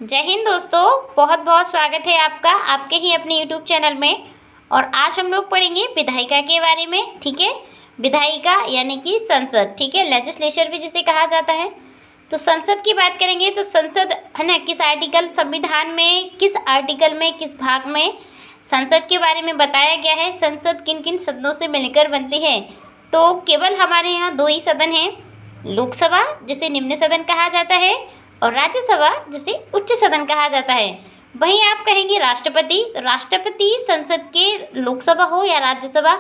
जय हिंद दोस्तों, बहुत बहुत स्वागत है आपका आपके ही अपने यूट्यूब चैनल में। और आज हम लोग पढ़ेंगे विधायिका के बारे में। ठीक है, विधायिका यानी कि संसद, ठीक है, लेजिस्लेचर भी जिसे कहा जाता है। तो संसद की बात करेंगे तो संसद है ना, किस आर्टिकल संविधान में, किस आर्टिकल में, किस भाग में संसद के बारे में बताया गया है। संसद किन किन सदनों से मिलकर बनती है। तो केवल हमारे यहाँ दो ही सदन हैं, लोकसभा जिसे निम्न सदन कहा जाता है और राज्यसभा जिसे उच्च सदन कहा जाता है। वहीं आप कहेंगे राष्ट्रपति, तो राष्ट्रपति संसद के लोकसभा हो या राज्यसभा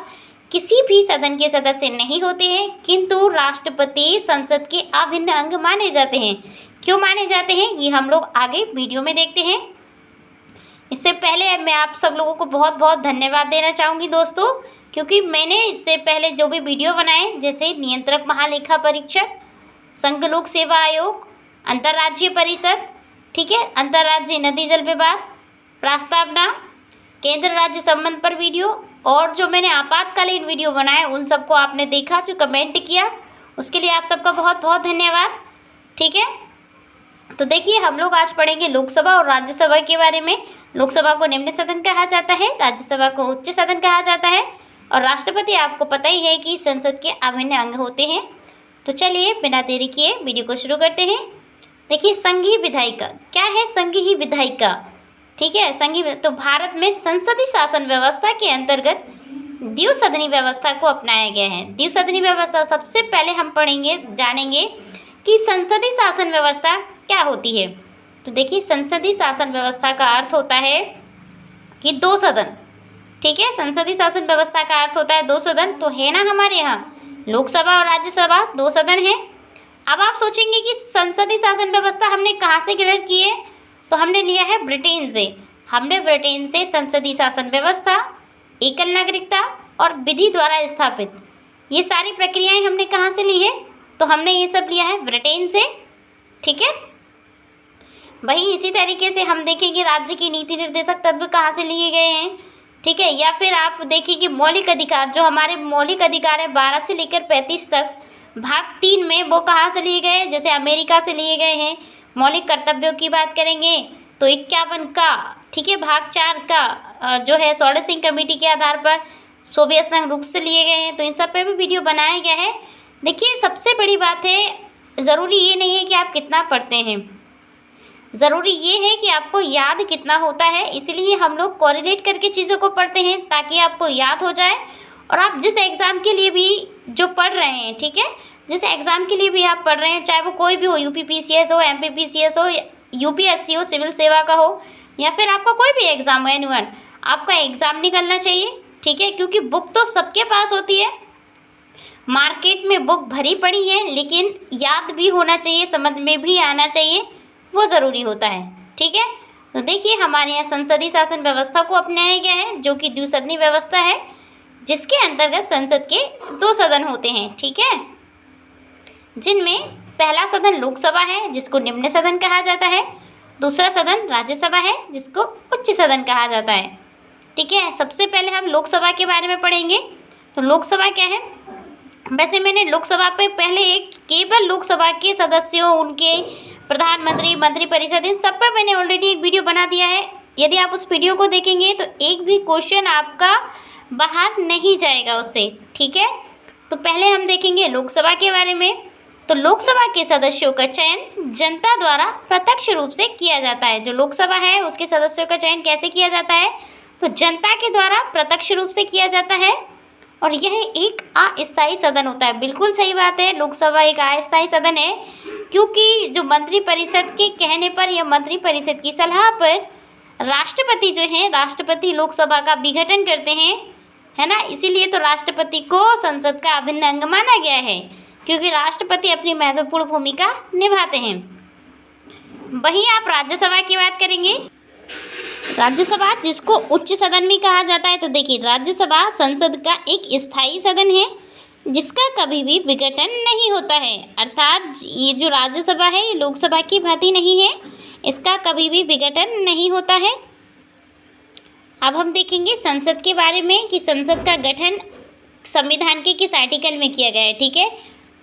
किसी भी सदन के सदस्य नहीं होते हैं, किंतु राष्ट्रपति संसद के अभिन्न अंग माने जाते हैं। क्यों माने जाते हैं ये हम लोग आगे वीडियो में देखते हैं। इससे पहले मैं आप सब लोगों को बहुत बहुत धन्यवाद देना चाहूँगी दोस्तों, क्योंकि मैंने इससे पहले जो भी वीडियो बनाए जैसे नियंत्रक महालेखा परीक्षक, संघ लोक सेवा आयोग, अंतर्राज्यीय परिषद, ठीक है, अंतर्राज्यीय नदी जल विवाद, प्रस्तावना, केंद्र राज्य संबंध पर वीडियो और जो मैंने आपातकालीन वीडियो बनाए उन सबको आपने देखा, जो कमेंट किया उसके लिए आप सबका बहुत बहुत धन्यवाद। ठीक है, तो देखिए हम लोग आज पढ़ेंगे लोकसभा और राज्यसभा के बारे में। लोकसभा को निम्न सदन कहा जाता है, राज्यसभा को उच्च सदन कहा जाता है और राष्ट्रपति आपको पता ही है कि संसद के अभिन्न अंग होते हैं। तो चलिए बिना देरी किए वीडियो को शुरू करते हैं। देखिए संघीय विधायिका क्या है। संघीय विधायिका, ठीक है, संघीय तो भारत में संसदीय शासन व्यवस्था के अंतर्गत द्विसदनी व्यवस्था को अपनाया गया है। द्विसदनी व्यवस्था सबसे पहले हम पढ़ेंगे, जानेंगे कि संसदीय शासन व्यवस्था क्या होती है। तो देखिए संसदीय शासन व्यवस्था का अर्थ होता है कि दो सदन, ठीक है, संसदीय शासन व्यवस्था का अर्थ होता है दो सदन। तो है ना हमारे यहाँ लोकसभा और राज्यसभा दो सदन है। अब आप सोचेंगे कि संसदीय शासन व्यवस्था हमने कहाँ से ग्रहण की है, तो हमने लिया है ब्रिटेन से। हमने ब्रिटेन से संसदीय शासन व्यवस्था, एकल नागरिकता और विधि द्वारा स्थापित ये सारी प्रक्रियाएं हमने कहाँ से ली है, तो हमने ये सब लिया है ब्रिटेन से। ठीक है, वही इसी तरीके से हम देखेंगे राज्य की नीति निर्देशक तत्व कहाँ से लिए गए हैं। ठीक है, या फिर आप देखिए मौलिक अधिकार, जो हमारे मौलिक अधिकार है 12 से लेकर 35 तक भाग 3 में, वो कहाँ से लिए गए, जैसे अमेरिका से लिए गए हैं। मौलिक कर्तव्यों की बात करेंगे तो 51 का, ठीक है, भाग 4 का जो है सोरेन सिंह कमेटी के आधार पर सोवियत संघ रूस से लिए गए हैं। तो इन सब पे भी वीडियो बनाया गया है। देखिए सबसे बड़ी बात है, ज़रूरी ये नहीं है कि आप कितना पढ़ते हैं, ज़रूरी ये है कि आपको याद कितना होता है। इसलिए हम लोग कोरिलेट करके चीज़ों को पढ़ते हैं ताकि आपको याद हो जाए और आप जिस एग्ज़ाम के लिए भी जो पढ़ रहे हैं, ठीक है, जिस एग्ज़ाम के लिए भी आप पढ़ रहे हैं, चाहे वो कोई भी हो, यूपीपीसीएस हो, एमपीपीसीएस हो, यूपीएससी हो, सिविल सेवा का हो, या फिर आपका कोई भी एग्ज़ाम हो, एनुअल आपका एग्ज़ाम निकलना चाहिए। ठीक है, क्योंकि बुक तो सबके पास होती है, मार्केट में बुक भरी पड़ी है, लेकिन याद भी होना चाहिए, समझ में भी आना चाहिए, वो ज़रूरी होता है। ठीक है, तो देखिए हमारे यहाँ संसदीय शासन व्यवस्था को अपनाया गया है जो कि द्विसदनी व्यवस्था है, जिसके अंतर्गत संसद के दो सदन होते हैं। ठीक है, जिनमें पहला सदन लोकसभा है जिसको निम्न सदन कहा जाता है, दूसरा सदन राज्यसभा है जिसको उच्च सदन कहा जाता है। ठीक है, सबसे पहले हम लोकसभा के बारे में पढ़ेंगे। तो लोकसभा क्या है, वैसे मैंने लोकसभा पे पहले एक केवल लोकसभा के सदस्यों, उनके प्रधानमंत्री, मंत्रिपरिषद, इन सब पर मैंने ऑलरेडी एक वीडियो बना दिया है। यदि आप उस वीडियो को देखेंगे तो एक भी क्वेश्चन आपका बाहर नहीं जाएगा उससे। ठीक है, तो पहले हम देखेंगे लोकसभा के बारे में। तो लोकसभा के सदस्यों का चयन जनता द्वारा प्रत्यक्ष रूप से किया जाता है। जो लोकसभा है उसके सदस्यों का चयन कैसे किया जाता है, तो जनता के द्वारा प्रत्यक्ष रूप से किया जाता है और यह एक अस्थायी सदन होता है। बिल्कुल सही बात है, लोकसभा एक अस्थायी सदन है, क्योंकि जो मंत्रिपरिषद के कहने पर या मंत्रिपरिषद की सलाह पर राष्ट्रपति जो हैं, राष्ट्रपति लोकसभा का विघटन करते हैं, है ना। इसीलिए तो राष्ट्रपति को संसद का अभिन्न अंग माना गया है, क्योंकि राष्ट्रपति अपनी महत्वपूर्ण भूमिका निभाते हैं। वहीं आप राज्यसभा की बात करेंगे, राज्यसभा जिसको उच्च सदन भी कहा जाता है। तो देखिए राज्यसभा संसद का एक स्थायी सदन है जिसका कभी भी विघटन नहीं होता है। अर्थात ये जो राज्यसभा है ये लोकसभा की भांति नहीं है, इसका कभी भी विघटन नहीं होता है। अब हम देखेंगे संसद के बारे में कि संसद का गठन संविधान के किस आर्टिकल में किया गया है। ठीक है,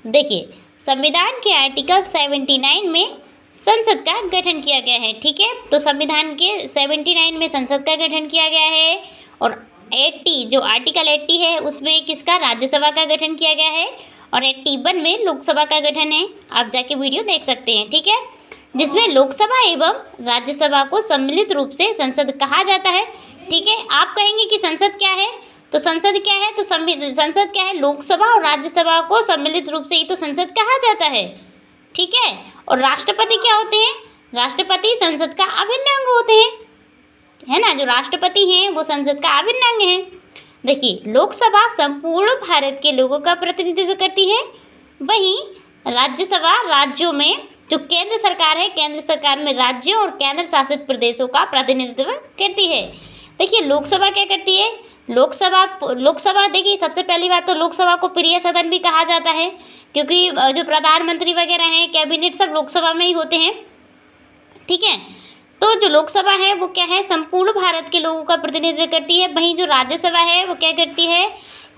देखिए संविधान के आर्टिकल 79 में संसद का गठन किया गया है। ठीक है, तो संविधान के 79 में संसद का गठन किया गया है और 80 जो आर्टिकल 80 है उसमें किसका, राज्यसभा का गठन किया गया है और 81 में लोकसभा का गठन है। आप जाके वीडियो देख सकते हैं। ठीक है, जिसमें लोकसभा एवं राज्यसभा को सम्मिलित रूप से संसद कहा जाता है। ठीक है, आप कहेंगे कि संसद क्या है, तो संसद क्या है, तो संसद क्या है, लोकसभा और राज्यसभा को सम्मिलित रूप से ही तो संसद कहा जाता है। ठीक है, और राष्ट्रपति क्या होते हैं, राष्ट्रपति संसद का अभिन्न अंग होते हैं, है ना। जो राष्ट्रपति हैं वो संसद का अभिन्न अंग है। देखिए, लोकसभा संपूर्ण भारत के लोगों का प्रतिनिधित्व करती है, वहीं राज्यसभा राज्यों में जो केंद्र सरकार है, केंद्र सरकार में राज्यों और केंद्र शासित प्रदेशों का प्रतिनिधित्व करती है। देखिए, लोकसभा क्या करती है, लोकसभा देखिए, सबसे पहली बात तो लोकसभा को प्रिय सदन भी कहा जाता है, क्योंकि जो प्रधानमंत्री वगैरह हैं, कैबिनेट सब लोकसभा में ही होते हैं। ठीक है, तो जो लोकसभा है वो क्या है, संपूर्ण भारत के लोगों का प्रतिनिधित्व करती है, वहीं जो राज्यसभा है वो क्या करती है,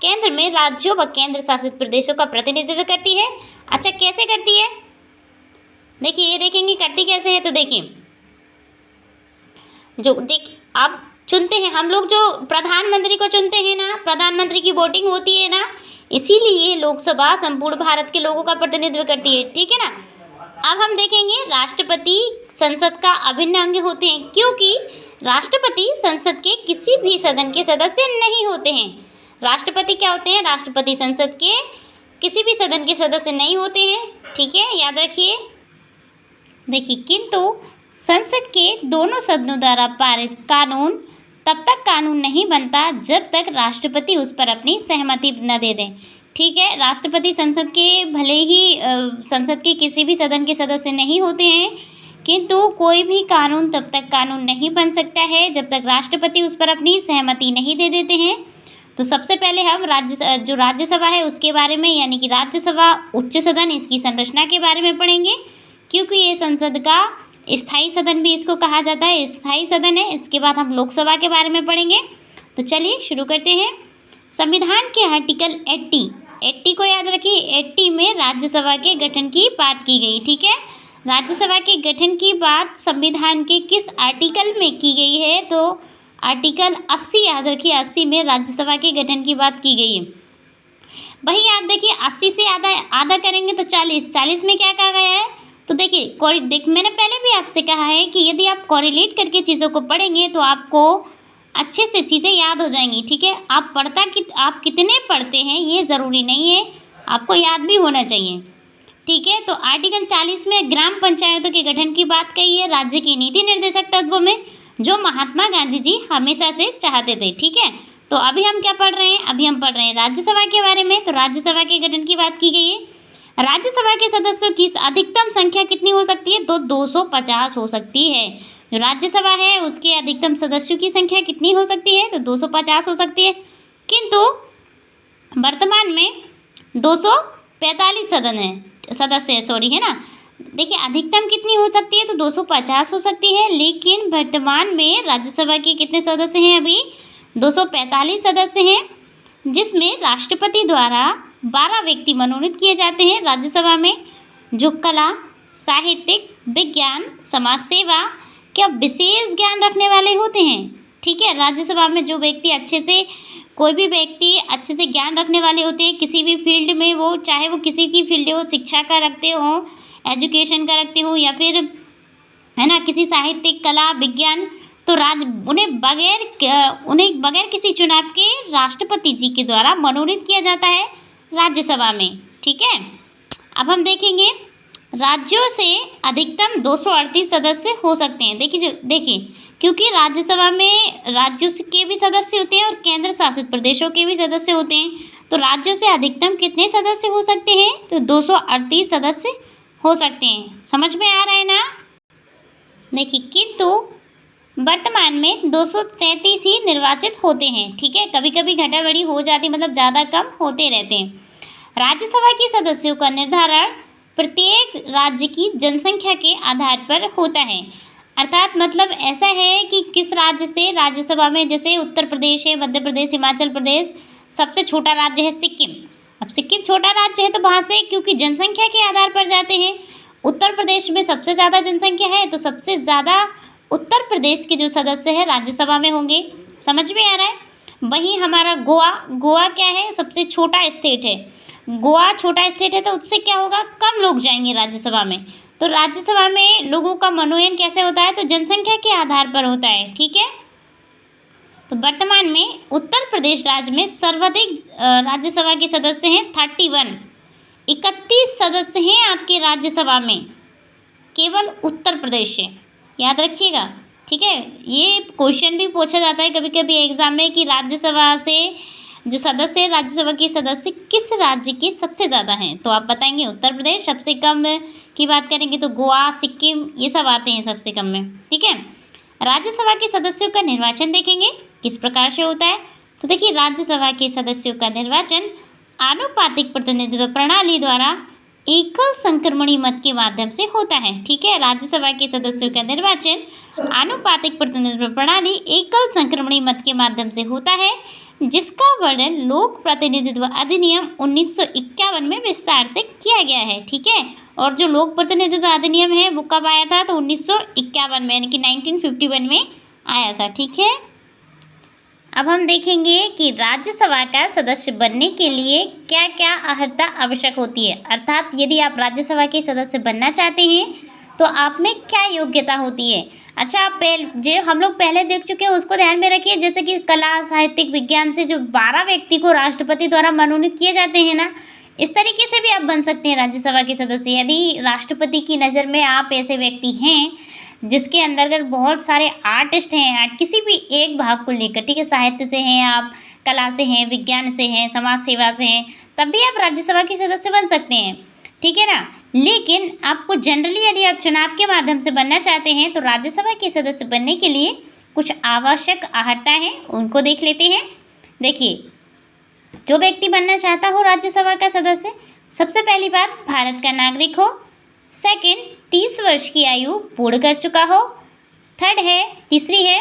केंद्र में राज्यों व केंद्र शासित प्रदेशों का प्रतिनिधित्व करती है। अच्छा, कैसे करती है, देखिए ये देखेंगे करती कैसे है। तो देखिए, आप चुनते हैं, हम लोग जो प्रधानमंत्री को चुनते हैं ना, प्रधानमंत्री की वोटिंग होती है ना, इसीलिए लोकसभा संपूर्ण भारत के लोगों का प्रतिनिधित्व करती है। ठीक है ना। अब हम देखेंगे राष्ट्रपति संसद का अभिन्न अंग होते हैं, क्योंकि राष्ट्रपति संसद के किसी भी सदन के सदस्य नहीं होते हैं। राष्ट्रपति क्या होते हैं, राष्ट्रपति संसद के किसी भी सदन के सदस्य नहीं होते हैं। ठीक है, याद रखिए। देखिए, किंतु संसद के दोनों सदनों द्वारा पारित कानून तब तक कानून नहीं बनता जब तक राष्ट्रपति उस पर अपनी सहमति न दे दें। ठीक है, राष्ट्रपति संसद के भले ही संसद के किसी भी सदन के सदस्य नहीं होते हैं, किंतु कोई भी कानून तब तक कानून नहीं बन सकता है जब तक राष्ट्रपति उस पर अपनी सहमति नहीं दे देते हैं। तो सबसे पहले हम जो राज्यसभा है उसके बारे में, यानी कि राज्यसभा उच्च सदन, इसकी संरचना के बारे में पढ़ेंगे, क्योंकि ये संसद का स्थायी सदन भी इसको कहा जाता है, स्थायी सदन है। इसके बाद हम लोकसभा के बारे में पढ़ेंगे। तो चलिए शुरू करते हैं। संविधान के आर्टिकल 80 को याद रखिए, 80 में राज्यसभा के गठन की बात की गई। ठीक है, राज्यसभा के गठन की बात संविधान के किस आर्टिकल में की गई है, तो आर्टिकल 80 याद रखिए, 80 में राज्यसभा के गठन की बात की गई है। वही आप देखिए 80 से आधा करेंगे तो 40 में क्या कहा गया है, तो देखिए मैंने पहले भी आपसे कहा है कि यदि आप कोरिलेट करके चीज़ों को पढ़ेंगे तो आपको अच्छे से चीज़ें याद हो जाएंगी। ठीक है, आप कितने पढ़ते हैं ये ज़रूरी नहीं है, आपको याद भी होना चाहिए। ठीक है, तो आर्टिकल 40 में ग्राम पंचायतों के गठन की बात कही है राज्य की नीति निर्देशक तत्वों में, जो महात्मा गांधी जी हमेशा से चाहते थे। ठीक है, तो अभी हम क्या पढ़ रहे हैं, अभी हम पढ़ रहे हैं राज्यसभा के बारे में। तो राज्यसभा के गठन की बात की गई है। राज्यसभा के सदस्यों की अधिकतम संख्या कितनी हो सकती है, तो 250 हो सकती है। जो राज्यसभा है उसके अधिकतम सदस्यों की संख्या कितनी हो सकती है, तो 250 हो सकती है, किंतु वर्तमान में 245 सदस्य है ना। देखिए, अधिकतम कितनी हो सकती है, तो 250 हो सकती है, लेकिन वर्तमान में राज्यसभा के कितने सदस्य हैं, अभी 245 सदस्य हैं, जिसमें राष्ट्रपति द्वारा 12 व्यक्ति मनोनीत किए जाते हैं राज्यसभा में, जो कला, साहित्यिक, विज्ञान, समाज सेवा क्या विशेष ज्ञान रखने वाले होते हैं। ठीक है, राज्यसभा में जो व्यक्ति कोई भी व्यक्ति अच्छे से ज्ञान रखने वाले होते हैं किसी भी फील्ड में, वो चाहे वो किसी की फील्ड हो, शिक्षा का रखते हो, एजुकेशन का रखते हो, या फिर है ना किसी साहित्यिक, कला, विज्ञान, तो उन्हें बगैर किसी चुनाव के राष्ट्रपति जी के द्वारा मनोनीत किया जाता है राज्यसभा में। ठीक है, अब हम देखेंगे राज्यों से अधिकतम 238 सदस्य हो सकते हैं। देखिए क्योंकि राज्यसभा में राज्यों के भी सदस्य होते हैं और केंद्र शासित प्रदेशों के भी सदस्य होते हैं, तो राज्यों से अधिकतम कितने सदस्य हो सकते हैं, तो 238 सदस्य हो सकते हैं। समझ में आ रहा है ना। देखिए, किंतु वर्तमान में 233 ही निर्वाचित होते हैं। ठीक है, कभी कभी घटाबढ़ी हो जाती, मतलब ज़्यादा कम होते रहते हैं। राज्यसभा के सदस्यों का निर्धारण प्रत्येक राज्य की जनसंख्या के आधार पर होता है, अर्थात मतलब ऐसा है कि किस राज्य से राज्यसभा में, जैसे उत्तर प्रदेश है, मध्य प्रदेश, हिमाचल प्रदेश, सबसे छोटा राज्य है सिक्किम। अब सिक्किम छोटा राज्य है तो वहाँ से क्योंकि जनसंख्या के आधार पर जाते हैं, उत्तर प्रदेश में सबसे ज़्यादा जनसंख्या है, तो सबसे ज़्यादा उत्तर प्रदेश के जो सदस्य हैं राज्यसभा में होंगे। समझ में आ रहा है। वहीं हमारा गोवा, गोवा क्या है, सबसे छोटा स्टेट है। गोवा छोटा स्टेट है तो उससे क्या होगा, कम लोग जाएंगे राज्यसभा में। तो राज्यसभा में लोगों का मनोनयन कैसे होता है, तो जनसंख्या के आधार पर होता है। ठीक है। तो वर्तमान में उत्तर प्रदेश राज्य में सर्वाधिक राज्यसभा के सदस्य हैं 31। 31 सदस्य हैं आपके राज्यसभा में, केवल उत्तर प्रदेश से, याद रखिएगा। ठीक है। ये क्वेश्चन भी पूछा जाता है कभी कभी एग्जाम में कि राज्यसभा से जो सदस्य है, राज्यसभा के सदस्य किस राज्य के सबसे ज़्यादा हैं, तो आप बताएंगे उत्तर प्रदेश। सबसे कम की बात करेंगे तो गोवा, सिक्किम, ये सब आते हैं सबसे कम में। ठीक है। राज्यसभा के सदस्यों का निर्वाचन देखेंगे किस प्रकार से होता है। तो देखिए, राज्यसभा के सदस्यों का निर्वाचन आनुपातिक प्रतिनिधित्व प्रणाली द्वारा एकल संक्रमणी मत के माध्यम से होता है। ठीक है। राज्यसभा के सदस्यों का निर्वाचन आनुपातिक प्रतिनिधित्व प्रणाली एकल संक्रमणी मत के माध्यम से होता है, जिसका वर्णन लोक प्रतिनिधित्व अधिनियम 1951 में विस्तार से किया गया है। ठीक है। और जो लोक प्रतिनिधित्व अधिनियम है वो कब आया था, तो 1951 में, यानी कि 1951 में आया था। ठीक है। अब हम देखेंगे कि राज्यसभा का सदस्य बनने के लिए क्या क्या अर्हता आवश्यक होती है, अर्थात यदि आप राज्यसभा के सदस्य बनना चाहते हैं तो आप में क्या योग्यता होती है। अच्छा, आप जो हम लोग पहले देख चुके हैं उसको ध्यान में रखिए। जैसे कि कला, साहित्यिक, विज्ञान से जो 12 व्यक्ति को राष्ट्रपति द्वारा मनोनीत किए जाते हैं ना, इस तरीके से भी आप बन सकते हैं राज्यसभा के सदस्य। यदि राष्ट्रपति की नज़र में आप ऐसे व्यक्ति हैं जिसके अंतर्गत बहुत सारे आर्टिस्ट हैं, किसी भी एक भाग को लेकर, ठीक है, साहित्य से हैं आप, कला से हैं, विज्ञान से हैं, समाज सेवा से हैं, तब भी आप राज्यसभा के सदस्य बन सकते हैं। ठीक है ना। लेकिन आपको जनरली यदि आप चुनाव के माध्यम से बनना चाहते हैं तो राज्यसभा के सदस्य बनने के लिए कुछ आवश्यक अर्हता है, उनको देख लेते हैं। देखिए, जो व्यक्ति बनना चाहता हो राज्यसभा का सदस्य, सबसे पहली बात भारत का नागरिक हो। सेकंड, 30 वर्ष की आयु पूर्ण कर चुका हो। थर्ड है, तीसरी है,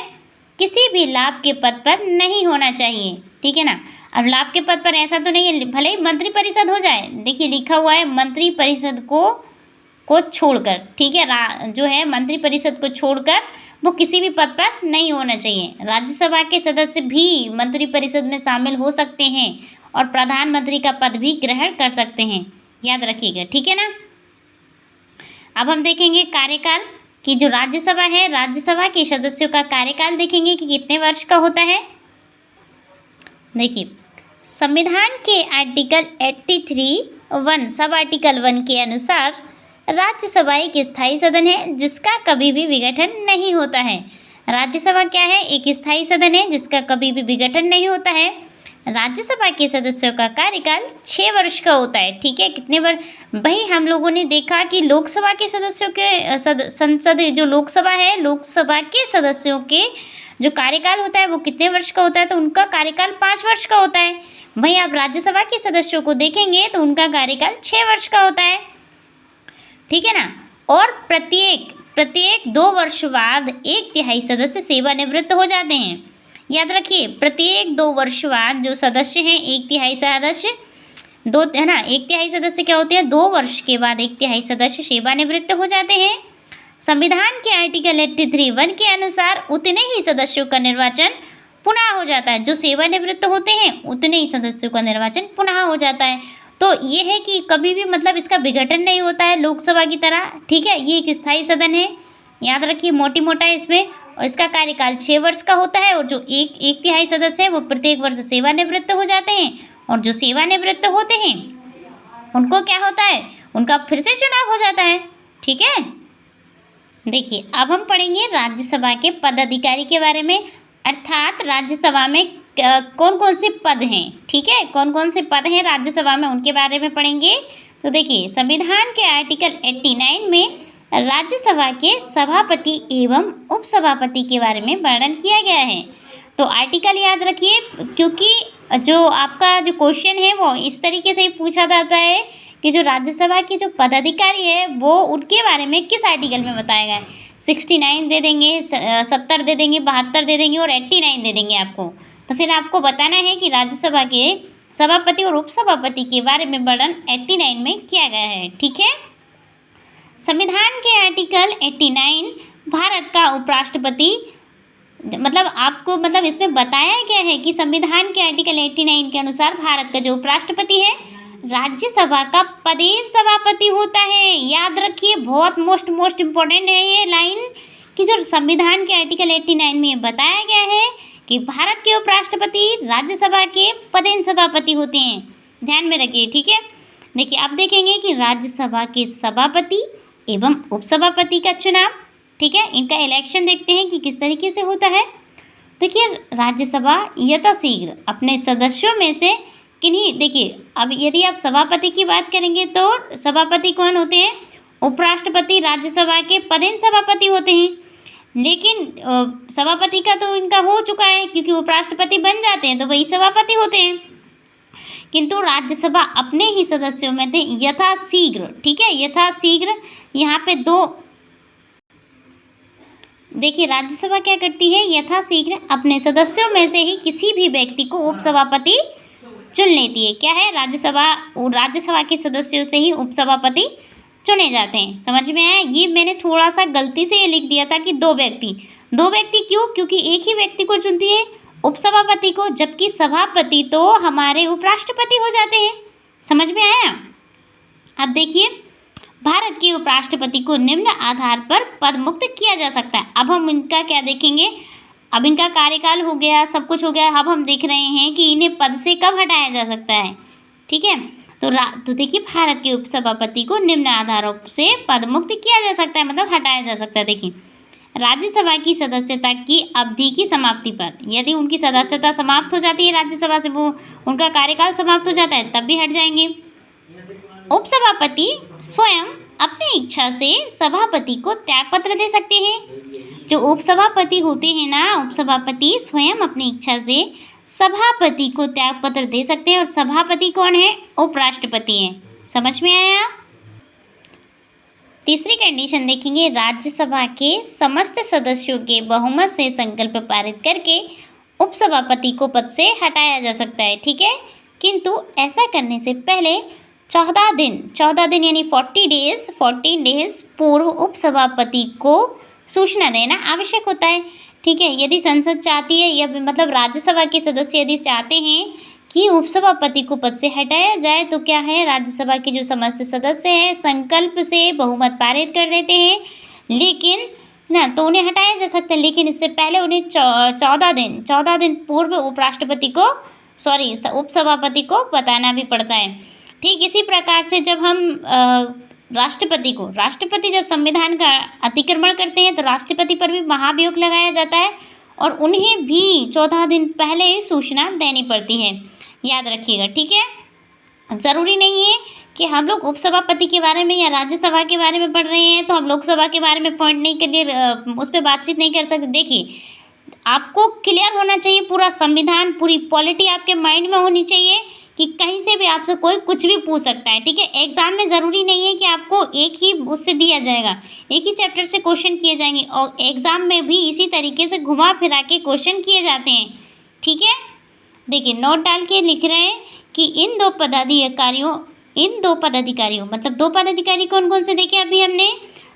किसी भी लाभ के पद पर नहीं होना चाहिए। ठीक है ना। अब लाभ के पद पर ऐसा तो नहीं है, भले ही मंत्री परिषद हो जाए, देखिए लिखा हुआ है मंत्री परिषद को छोड़कर। ठीक है। जो है मंत्री परिषद को छोड़कर वो किसी भी पद पर नहीं होना चाहिए। राज्यसभा के सदस्य भी मंत्री परिषद में शामिल हो सकते हैं और प्रधानमंत्री का पद भी ग्रहण कर सकते हैं, याद रखिएगा। ठीक है ना। अब हम देखेंगे कार्यकाल कि जो राज्यसभा है, राज्यसभा के सदस्यों का कार्यकाल देखेंगे कि कितने वर्ष का होता है। देखिए, संविधान के आर्टिकल 83(1) सब आर्टिकल 1 के अनुसार राज्यसभा एक स्थायी सदन है जिसका कभी भी विघटन नहीं होता है। राज्यसभा क्या है, एक स्थायी सदन है जिसका कभी भी विघटन नहीं होता है। राज्यसभा के सदस्यों का कार्यकाल 6 वर्ष का होता है। ठीक है। कितने वर्ष, भाई हम लोगों ने देखा कि लोकसभा के सदस्यों के संसद जो लोकसभा है, लोकसभा के सदस्यों के जो कार्यकाल होता है वो कितने वर्ष का होता है, तो उनका कार्यकाल 5 वर्ष का होता है। वहीं आप राज्यसभा के सदस्यों को देखेंगे तो उनका कार्यकाल 6 वर्ष का होता है। ठीक है ना। और प्रत्येक 2 वर्ष बाद 1/3 सदस्य सेवानिवृत्त हो जाते हैं। याद रखिए, प्रत्येक 2 वर्ष बाद जो सदस्य हैं, 1/3 सदस्य, दो है ना, 1/3 सदस्य क्या होते हैं, 2 वर्ष के बाद 1/3 सदस्य सेवानिवृत्त हो जाते हैं। संविधान के आर्टिकल 83(1) के अनुसार उतने ही सदस्यों का निर्वाचन पुनः हो जाता है। जो सेवानिवृत्त होते हैं उतने ही सदस्यों का निर्वाचन पुनः हो जाता है। तो ये है कि कभी भी मतलब इसका विघटन नहीं होता है लोकसभा की तरह। ठीक है। ये एक स्थायी सदन है, याद रखिए, मोटी मोटा इसमें, और इसका कार्यकाल 6 वर्ष का होता है। और जो 1/3 सदस्य हैं वो प्रत्येक वर्ष सेवानिवृत्त हो जाते हैं। और जो सेवानिवृत्त होते हैं उनको क्या होता है, उनका फिर से चुनाव हो जाता है। ठीक है। देखिए, अब हम पढ़ेंगे राज्यसभा के पदाधिकारी के बारे में, अर्थात राज्यसभा में कौन कौन से पद हैं। ठीक है। कौन कौन से पद हैं राज्यसभा में, उनके बारे में पढ़ेंगे। तो देखिए, संविधान के आर्टिकल 89 में राज्यसभा के सभापति एवं उपसभापति के बारे में वर्णन किया गया है। तो आर्टिकल याद रखिए, क्योंकि जो आपका जो क्वेश्चन है वो इस तरीके से ही पूछा जाता है कि जो राज्यसभा के जो पदाधिकारी है वो उनके बारे में किस आर्टिकल में बताया गया है। 69 दे देंगे, 70 दे देंगे, 72 दे देंगे और 89 दे देंगे आपको। तो फिर आपको बताना है कि राज्यसभा के सभापति और उपसभापति के बारे में वर्णन 89 में किया गया है। ठीक है। संविधान के आर्टिकल 89 भारत का उपराष्ट्रपति, मतलब आपको मतलब इसमें बताया गया है कि संविधान के आर्टिकल 89 के अनुसार भारत का जो उपराष्ट्रपति है राज्यसभा का पदेन सभापति होता है। याद रखिए, बहुत मोस्ट इम्पोर्टेंट है ये लाइन कि जो संविधान के आर्टिकल 89 में बताया गया है कि भारत के उपराष्ट्रपति राज्यसभा के पदेन सभापति होते हैं। ध्यान में रखिए, ठीक है। देखिए, आप देखेंगे कि राज्यसभा के सभापति एवं उपसभापति का चुनाव, ठीक है, इनका इलेक्शन देखते हैं कि किस तरीके से होता है। देखिए, राज्यसभा यथाशीघ्र अपने सदस्यों में से किन्हीं, देखिए अब यदि आप सभापति की बात करेंगे तो सभापति कौन होते हैं? उपराष्ट्रपति राज्यसभा के पदेन सभापति होते हैं। लेकिन सभापति का तो इनका हो चुका है, क्योंकि उपराष्ट्रपति बन जाते हैं तो वही सभापति होते हैं। किंतु राज्यसभा अपने ही सदस्यों में थे यथाशीघ्र, ठीक है, यथाशीघ्र। यहाँ पे दो, देखिए राज्यसभा क्या करती है, यथाशीघ्र अपने सदस्यों में से ही किसी भी व्यक्ति को उपसभापति चुन लेती है। क्या है? राज्यसभा के सदस्यों से ही उपसभापति चुने जाते हैं। समझ में आया? ये मैंने थोड़ा सा गलती से ये लिख दिया था कि दो व्यक्ति क्यों? क्योंकि एक ही व्यक्ति को चुनती है, उपसभापति को, जबकि सभापति तो हमारे उपराष्ट्रपति हो जाते हैं। समझ में आया? अब देखिए, भारत के उपराष्ट्रपति को निम्न आधार पर पद मुक्त किया जा सकता है। अब हम इनका क्या देखेंगे, अब इनका कार्यकाल हो गया, सब कुछ हो गया, अब हम देख रहे हैं कि इन्हें पद से कब हटाया जा सकता है, ठीक है। तो देखिए, भारत के उपसभापति को निम्न आधारों से पद मुक्त किया जा सकता है, मतलब हटाया जा सकता है। देखिए, राज्यसभा की सदस्यता की अवधि की समाप्ति पर, यदि उनकी सदस्यता समाप्त हो जाती है राज्यसभा से, वो उनका कार्यकाल समाप्त हो जाता है, तब भी हट जाएंगे। उपसभापति स्वयं अपनी इच्छा से सभापति को त्यागपत्र दे सकते हैं। जो उपसभापति होते हैं ना, उपसभापति स्वयं अपनी इच्छा से सभापति को त्यागपत्र दे सकते हैं। और सभापति कौन है? उपराष्ट्रपति हैं। समझ में आया? तीसरी कंडीशन देखेंगे, राज्यसभा के समस्त सदस्यों के बहुमत से संकल्प पारित करके उपसभापति को पद से हटाया जा सकता है, ठीक है। किंतु ऐसा करने से पहले 14 दिन यानी 14 डेज पूर्व उपसभापति को सूचना देना आवश्यक होता है, ठीक है। यदि संसद चाहती है, या मतलब राज्यसभा के सदस्य यदि चाहते हैं कि उपसभापति को पद से हटाया जाए, तो क्या है, राज्यसभा के जो समस्त सदस्य हैं संकल्प से बहुमत पारित कर देते हैं, लेकिन ना तो उन्हें हटाया जा सकता है। लेकिन इससे पहले उन्हें 14 दिन पूर्व उपसभापति को बताना भी पड़ता है। ठीक इसी प्रकार से जब हम राष्ट्रपति जब संविधान का अतिक्रमण करते हैं तो राष्ट्रपति पर भी महाभियोग लगाया जाता है और उन्हें भी 14 दिन पहले ही सूचना देनी पड़ती है। याद रखिएगा, ठीक है। ज़रूरी नहीं है कि हम लोग उपसभापति के बारे में या राज्यसभा के बारे में पढ़ रहे हैं तो हम लोकसभा के बारे में पॉइंट नहीं कर उस पर बातचीत नहीं कर सकते। देखिए, आपको क्लियर होना चाहिए पूरा संविधान, पूरी पॉलिटी आपके माइंड में होनी चाहिए कि कहीं से भी आपसे कोई कुछ भी पूछ सकता है, ठीक है। एग्जाम में ज़रूरी नहीं है कि आपको एक ही उससे दिया जाएगा, एक ही चैप्टर से क्वेश्चन किए जाएंगे और एग्ज़ाम में भी इसी तरीके से घुमा फिरा के क्वेश्चन किए जाते हैं, ठीक है। देखिए, नोट डाल के लिख रहे हैं कि इन दो पदाधिकारियों मतलब दो पदाधिकारी कौन कौन से देखे अभी हमने,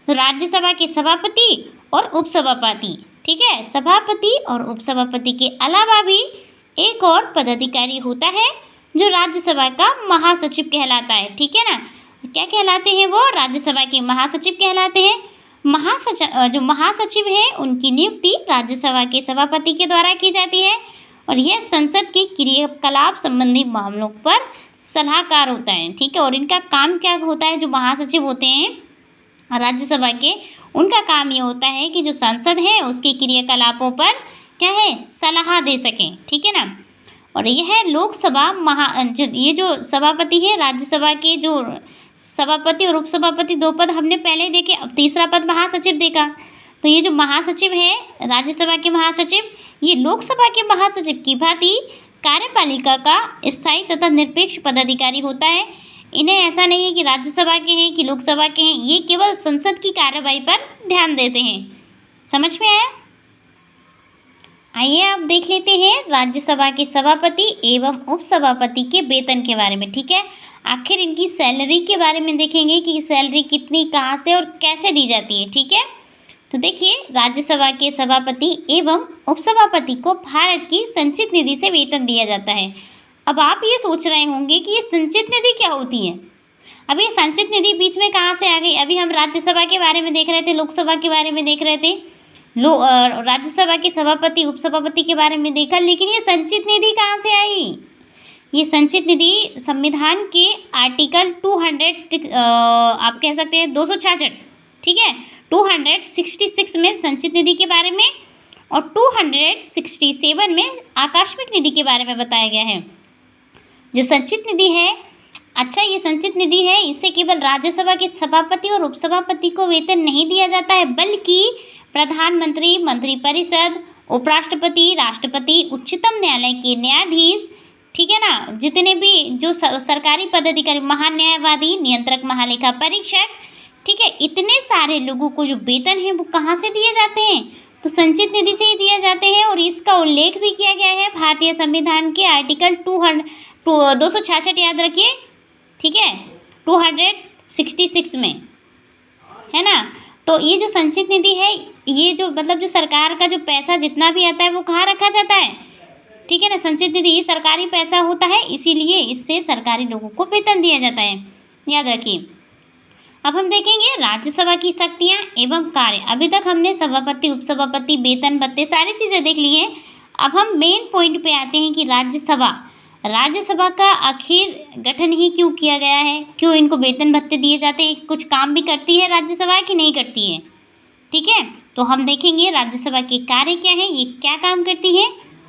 तो राज्यसभा के सभापति और उपसभापति, ठीक है। सभापति और उपसभापति के अलावा भी एक और पदाधिकारी होता है जो राज्यसभा का महासचिव कहलाता है, ठीक है ना। क्या कहलाते हैं वो? राज्यसभा के महासचिव कहलाते हैं। जो महासचिव है उनकी नियुक्ति राज्यसभा के सभापति के द्वारा की जाती है और यह संसद के क्रियाकलाप संबंधी मामलों पर सलाहकार होता है, ठीक है। और इनका काम क्या होता है? जो महासचिव होते हैं राज्यसभा के, उनका काम ये होता है कि जो संसद है उसके क्रियाकलापों पर क्या है, सलाह दे सकें, ठीक है ना। और यह लोकसभा ये जो सभापति है, राज्यसभा के जो सभापति और उपसभापति दो पद हमने पहले देखे, अब तीसरा पद महासचिव देखा। तो ये जो महासचिव है, राज्यसभा के महासचिव, ये लोकसभा के महासचिव की भांति कार्यपालिका का स्थायी तथा निरपेक्ष पदाधिकारी होता है। इन्हें ऐसा नहीं है कि राज्यसभा के हैं कि लोकसभा के हैं, ये केवल संसद की कार्यवाही पर ध्यान देते हैं। समझ में आया? आइए अब देख लेते हैं राज्यसभा के सभापति एवं उपसभापति के वेतन के बारे में, ठीक है। आखिर इनकी सैलरी के बारे में देखेंगे कि सैलरी कितनी, कहाँ से और कैसे दी जाती है। ठीक है, तो देखिए राज्यसभा के सभापति एवं उपसभापति को भारत की संचित निधि से वेतन दिया जाता है। अब आप ये सोच रहे होंगे कि ये संचित निधि क्या होती है। अब ये संचित निधि बीच में कहाँ से आ गई। अभी हम राज्यसभा के बारे में देख रहे थे, लोकसभा के बारे में देख रहे थे, राज्यसभा के सभापति उपसभापति के बारे में देखा, लेकिन ये संचित निधि कहाँ से आई। ये संचित निधि संविधान के आर्टिकल 200 आप कह सकते हैं 266, ठीक है, 266 में संचित निधि के बारे में और 267 में आकस्मिक निधि के बारे में बताया गया है। जो संचित निधि है, अच्छा ये संचित निधि है, इससे केवल राज्यसभा के सभापति और उपसभापति को वेतन नहीं दिया जाता है, बल्कि प्रधानमंत्री, मंत्रिपरिषद, उपराष्ट्रपति, राष्ट्रपति, उच्चतम न्यायालय के न्यायाधीश, ठीक है ना, जितने भी जो सरकारी पदाधिकारी, महान्यायवादी, नियंत्रक, महालेखा परीक्षक, ठीक है, इतने सारे लोगों को जो वेतन है वो कहाँ से दिए जाते हैं, तो संचित निधि से ही दिए जाते हैं। और इसका उल्लेख भी किया गया है भारतीय संविधान के आर्टिकल 266, याद रखिए, ठीक है, 266 में, है ना। तो ये जो संचित निधि है, ये जो मतलब जो सरकार का जो पैसा जितना भी आता है वो कहाँ रखा जाता है, ठीक है ना। संचित निधि ये सरकारी पैसा होता है, इसीलिए इससे सरकारी लोगों को वेतन दिया जाता है, याद रखिए। अब हम देखेंगे राज्यसभा की शक्तियाँ एवं कार्य। अभी तक हमने सभापति, उपसभापति, वेतन भत्ते सारी चीज़ें देख ली हैं। अब हम मेन पॉइंट पे आते हैं कि राज्यसभा का आखिर गठन ही क्यों किया गया है, क्यों इनको वेतन भत्ते दिए जाते हैं, कुछ काम भी करती है राज्यसभा कि नहीं करती है, ठीक है। तो हम देखेंगे राज्यसभा के कार्य क्या हैं, ये क्या काम करती है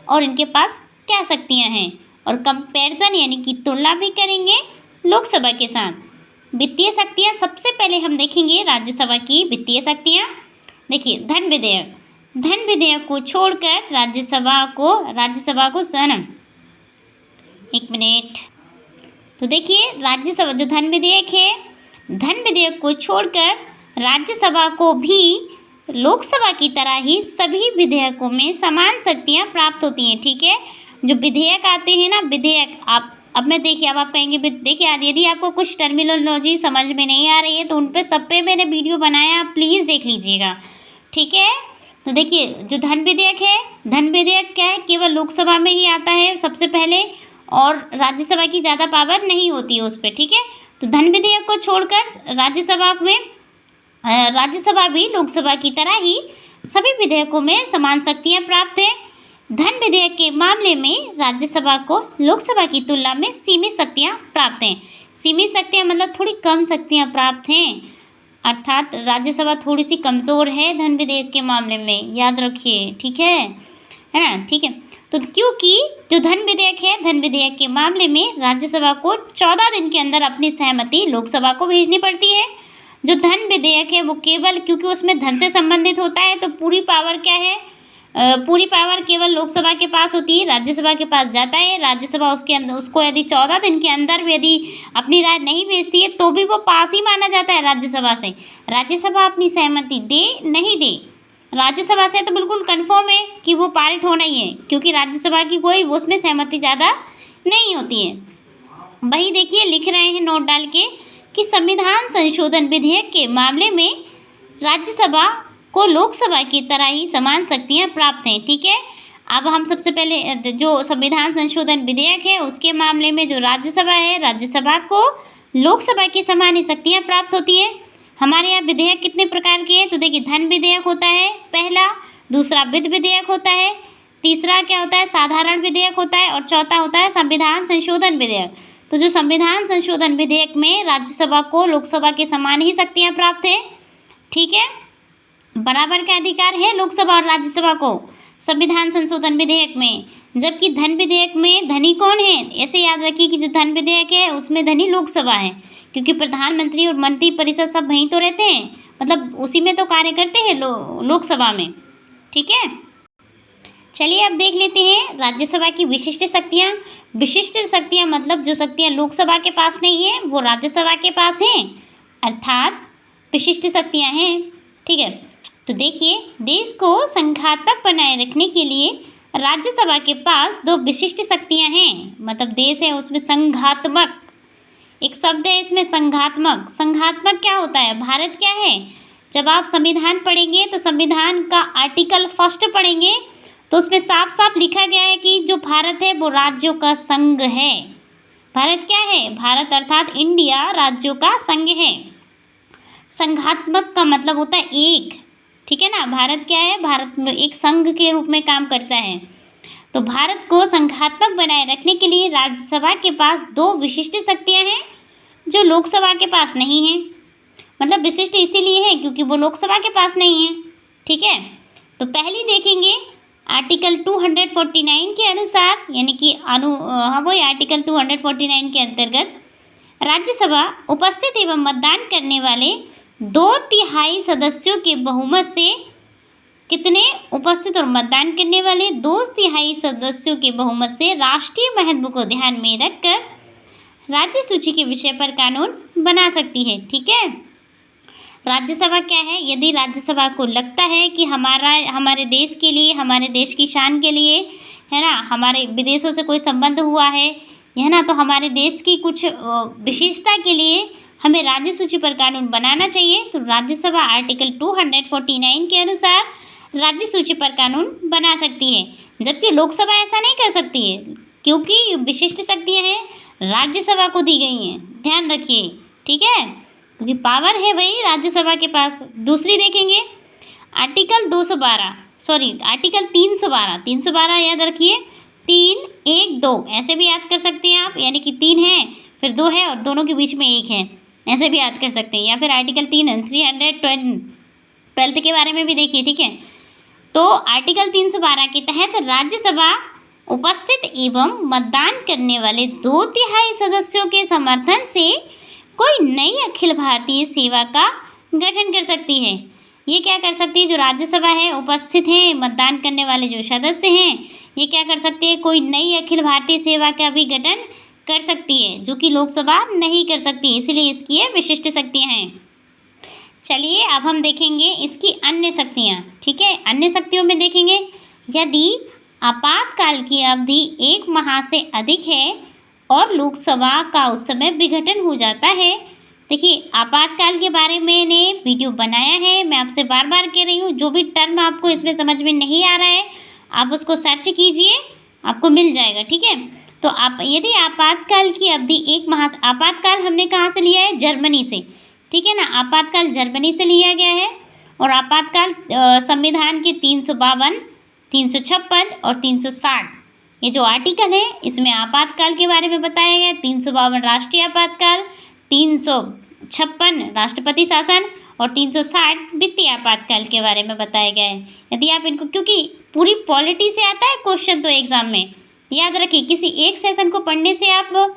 और इनके पास क्या शक्तियाँ हैं, और कंपैरिजन यानी कि तुलना भी करेंगे लोकसभा के साथ। वित्तीय शक्तियाँ, सबसे पहले हम देखेंगे राज्यसभा की वित्तीय शक्तियाँ। देखिए धन विधेयक को छोड़कर राज्यसभा को सनम, एक मिनट, तो देखिए राज्यसभा जो धन विधेयक को छोड़कर राज्यसभा को भी लोकसभा की तरह ही सभी विधेयकों में समान शक्तियाँ प्राप्त होती हैं, ठीक है। जो विधेयक आते हैं ना, विधेयक अब मैं देखिए, अब आप कहेंगे देखिए यदि आपको कुछ टर्मिनोलॉजी समझ में नहीं आ रही है तो उन पे सब पे मैंने वीडियो बनाया, आप प्लीज़ देख लीजिएगा, ठीक है। तो देखिए जो धन विधेयक क्या है, केवल लोकसभा में ही आता है सबसे पहले, और राज्यसभा की ज़्यादा पावर नहीं होती है उस पर, ठीक है। तो धन विधेयक को छोड़कर राज्यसभा भी लोकसभा की तरह ही सभी विधेयकों में समान शक्तियाँ प्राप्त हैं। धन विधेयक के मामले में राज्यसभा को लोकसभा की तुलना में सीमित शक्तियाँ प्राप्त हैं। सीमित शक्तियाँ मतलब थोड़ी कम शक्तियाँ प्राप्त हैं, अर्थात राज्यसभा थोड़ी सी कमज़ोर है धन विधेयक के मामले में, याद रखिए, ठीक है ना, ठीक है। तो क्योंकि जो धन विधेयक के मामले में राज्यसभा को 14 दिन के अंदर अपनी सहमति लोकसभा को भेजनी पड़ती है। जो धन विधेयक है वो केवल, क्योंकि उसमें धन से संबंधित होता है, तो पूरी पावर क्या है, पूरी पावर केवल लोकसभा के पास होती है, राज्यसभा के पास जाता है। राज्यसभा उसके अंदर उसको यदि 14 दिन के अंदर भी यदि अपनी राय नहीं भेजती है तो भी वो पास ही माना जाता है राज्यसभा से। राज्यसभा अपनी सहमति दे नहीं दे, राज्यसभा से तो बिल्कुल कन्फर्म है कि वो पारित होना ही है, क्योंकि राज्यसभा की कोई उसमें सहमति ज़्यादा नहीं होती है। वही देखिए लिख रहे हैं नोट डाल के कि संविधान संशोधन विधेयक के मामले में राज्यसभा को लोकसभा की तरह ही समान शक्तियाँ प्राप्त हैं, ठीक है। अब हम सबसे पहले जो संविधान संशोधन विधेयक है उसके मामले में जो राज्यसभा है, राज्यसभा को लोकसभा की समान ही शक्तियाँ प्राप्त होती हैं। हमारे यहाँ विधेयक कितने प्रकार के हैं, तो देखिए धन विधेयक होता है पहला, दूसरा वित्त विधेयक होता है, तीसरा क्या होता है साधारण विधेयक होता है, और चौथा होता है संविधान संशोधन विधेयक। तो जो संविधान संशोधन विधेयक में राज्यसभा को लोकसभा के समान ही शक्तियाँ प्राप्त हैं, ठीक है, बराबर का अधिकार है लोकसभा और राज्यसभा को संविधान संशोधन विधेयक में। जबकि धन विधेयक में धनी कौन है, ऐसे याद रखिए कि जो धन विधेयक है उसमें धनी लोकसभा है, क्योंकि प्रधानमंत्री और मंत्रिपरिषद सब वहीं तो रहते हैं, मतलब उसी में तो कार्य करते हैं लोकसभा में, ठीक है। चलिए अब देख लेते हैं राज्यसभा की विशिष्ट शक्तियाँ। विशिष्ट शक्तियाँ मतलब जो शक्तियाँ लोकसभा के पास नहीं है वो राज्यसभा के पास हैं, अर्थात विशिष्ट शक्तियाँ हैं, ठीक है। तो देखिए देश को संघात्मक बनाए रखने के लिए राज्यसभा के पास दो विशिष्ट शक्तियाँ हैं, मतलब देश है उसमें संघात्मक एक शब्द है इसमें संघात्मक। संघात्मक क्या होता है? भारत क्या है? जब आप संविधान पढ़ेंगे तो संविधान का आर्टिकल फर्स्ट पढ़ेंगे तो उसमें साफ साफ लिखा गया है कि जो भारत है वो राज्यों का संघ है। भारत क्या है? भारत अर्थात इंडिया राज्यों का संघ है। संघात्मक का मतलब होता है एक, ठीक है ना। भारत क्या है? भारत में एक संघ के रूप में काम करता है। तो भारत को संघात्मक बनाए रखने के लिए राज्यसभा के पास दो विशिष्ट शक्तियां हैं जो लोकसभा के पास नहीं हैं। मतलब विशिष्ट इसीलिए है क्योंकि वो लोकसभा के पास नहीं है, ठीक है। तो पहली देखेंगे आर्टिकल 249 के अनुसार, यानी कि वही आर्टिकल 249 के अंतर्गत राज्यसभा उपस्थित एवं मतदान करने वाले 2/3 सदस्यों के बहुमत से, कितने उपस्थित और मतदान करने वाले 2/3 सदस्यों के बहुमत से राष्ट्रीय महत्व को ध्यान में रखकर राज्य सूची के विषय पर कानून बना सकती है, ठीक है। राज्यसभा क्या है? यदि राज्यसभा को लगता है कि हमारे देश के लिए, हमारे देश की शान के लिए, है ना, हमारे विदेशों से कोई संबंध हुआ है ना, तो हमारे देश की कुछ विशेषता के लिए हमें राज्य सूची पर कानून बनाना चाहिए, तो राज्यसभा आर्टिकल 249 के अनुसार राज्य सूची पर कानून बना सकती है। जबकि लोकसभा ऐसा नहीं कर सकती है क्योंकि विशिष्ट शक्तियाँ हैं राज्यसभा को दी गई हैं, ध्यान रखिए, ठीक है, क्योंकि पावर है वही राज्यसभा के पास। दूसरी देखेंगे आर्टिकल 312 याद रखिए, 3, 1, 2 ऐसे भी याद कर सकते हैं आप, यानी कि 3 है फिर 2 है और दोनों के बीच में 1 है, ऐसे भी याद कर सकते हैं। या फिर आर्टिकल 312 के बारे में भी देखिए, ठीक है। तो आर्टिकल 312 के तहत राज्यसभा उपस्थित एवं मतदान करने वाले 2/3 सदस्यों के समर्थन से कोई नई अखिल भारतीय सेवा का गठन कर सकती है। ये क्या कर सकती है? जो राज्यसभा है, उपस्थित हैं, मतदान करने वाले जो सदस्य हैं, ये क्या कर सकती है? कोई नई अखिल भारतीय सेवा का भी गठन कर सकती है, जो कि लोकसभा नहीं कर सकती, इसलिए इसकी ये विशिष्ट शक्तियाँ हैं। चलिए अब हम देखेंगे इसकी अन्य शक्तियाँ, ठीक है। अन्य शक्तियों में देखेंगे, यदि आपातकाल की अवधि 1 माह से अधिक है और लोकसभा का उस समय विघटन हो जाता है। देखिए आपातकाल के बारे में मैंने वीडियो बनाया है, मैं आपसे बार बार कह रही हूँ, जो भी टर्म आपको इसमें समझ में नहीं आ रहा है आप उसको सर्च कीजिए, आपको मिल जाएगा, ठीक है। तो आप यदि आपातकाल की अवधि 1 माह, आपातकाल हमने कहाँ से लिया है? जर्मनी से, ठीक है ना। आपातकाल जर्मनी से लिया गया है और आपातकाल संविधान के 352, 356 और 360 ये जो आर्टिकल है इसमें आपातकाल के बारे में बताया गया है। 352 राष्ट्रीय आपातकाल, 356 राष्ट्रपति शासन और 360 वित्तीय आपातकाल के बारे में बताया गया है। यदि आप इनको, क्योंकि पूरी पॉलिटी से आता है क्वेश्चन, तो एग्जाम में याद रखिए, किसी एक सेशन को पढ़ने से आप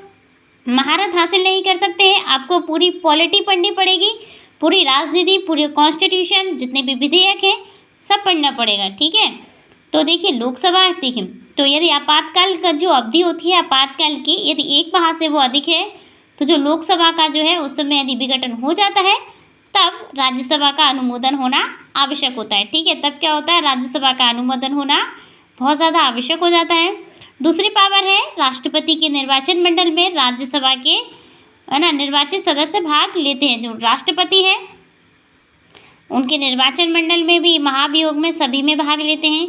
महारत हासिल नहीं कर सकते हैं, आपको पूरी पॉलिटी पढ़नी पड़ेगी, पूरी राजनीति, पूरी कॉन्स्टिट्यूशन, जितने भी विधेयक हैं सब पढ़ना पड़ेगा, ठीक है। तो देखिए लोकसभा, देखिए तो यदि आपातकाल का जो अवधि होती है आपातकाल की, यदि 1 माह से वो अधिक है, तो जो लोकसभा का जो है उस समय यदि विघटन हो जाता है तब राज्यसभा का अनुमोदन होना आवश्यक होता है, ठीक है। तब क्या होता है? राज्यसभा का अनुमोदन होना बहुत ज़्यादा आवश्यक हो जाता है। दूसरी पावर है राष्ट्रपति के निर्वाचन मंडल में राज्यसभा के, है ना, निर्वाचित सदस्य भाग लेते हैं। जो राष्ट्रपति है उनके निर्वाचन मंडल में भी, महाभियोग में, सभी में भाग लेते हैं।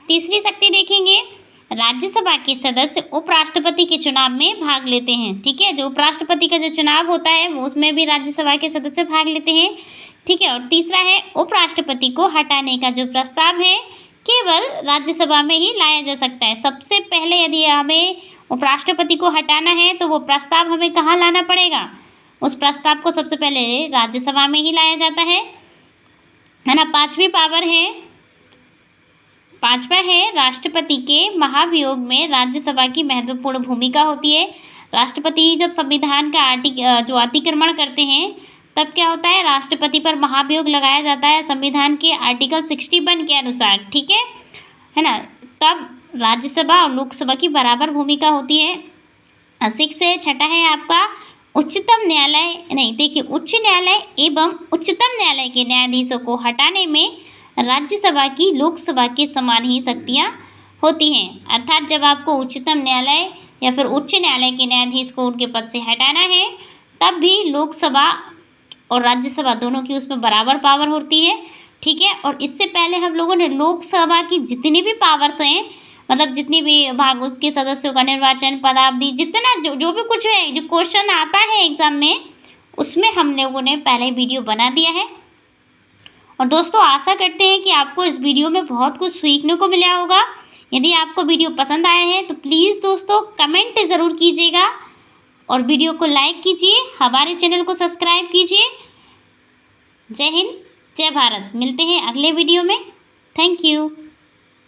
तीसरी शक्ति देखेंगे, राज्यसभा के सदस्य उपराष्ट्रपति के चुनाव में भाग लेते हैं, ठीक है। जो उपराष्ट्रपति का जो चुनाव होता है वो उसमें भी राज्यसभा के सदस्य भाग लेते हैं, ठीक है। और तीसरा है उपराष्ट्रपति को हटाने का जो प्रस्ताव है केवल राज्यसभा में ही लाया जा सकता है। सबसे पहले यदि हमें उपराष्ट्रपति को हटाना है तो वो प्रस्ताव हमें कहाँ लाना पड़ेगा? उस प्रस्ताव को सबसे पहले राज्यसभा में ही लाया जाता है ना। पांचवा है राष्ट्रपति के महाभियोग में राज्यसभा की महत्वपूर्ण भूमिका होती है। राष्ट्रपति जब संविधान का जो अतिक्रमण करते हैं तब क्या होता है? राष्ट्रपति पर महाभियोग लगाया जाता है संविधान के आर्टिकल 61 के अनुसार, ठीक है ना। तब राज्यसभा और लोकसभा की बराबर भूमिका होती है। 6 है आपका उच्चतम न्यायालय, नहीं देखिए, उच्च न्यायालय एवं उच्चतम न्यायालय के न्यायाधीशों को हटाने में राज्यसभा की लोकसभा के समान ही शक्तियाँ होती हैं। अर्थात जब आपको उच्चतम न्यायालय या फिर उच्च न्यायालय के न्यायाधीश को उनके पद से हटाना है तब भी लोकसभा और राज्यसभा दोनों की उसमें बराबर पावर होती है, ठीक है। और इससे पहले हम लोगों ने लोकसभा की जितनी भी पावर्स हैं, मतलब जितनी भी भाग उसके सदस्यों का निर्वाचन, पदावधि, जितना जो भी कुछ है, जो क्वेश्चन आता है एग्जाम में, उसमें हम लोगों ने पहले वीडियो बना दिया है। और दोस्तों आशा करते हैं कि आपको इस वीडियो में बहुत कुछ सीखने को मिला होगा। यदि आपको वीडियो पसंद आया है तो प्लीज़ दोस्तों कमेंट ज़रूर कीजिएगा और वीडियो को लाइक कीजिए, हमारे चैनल को सब्सक्राइब कीजिए। जय हिंद, जय भारत। मिलते हैं अगले वीडियो में। Thank you.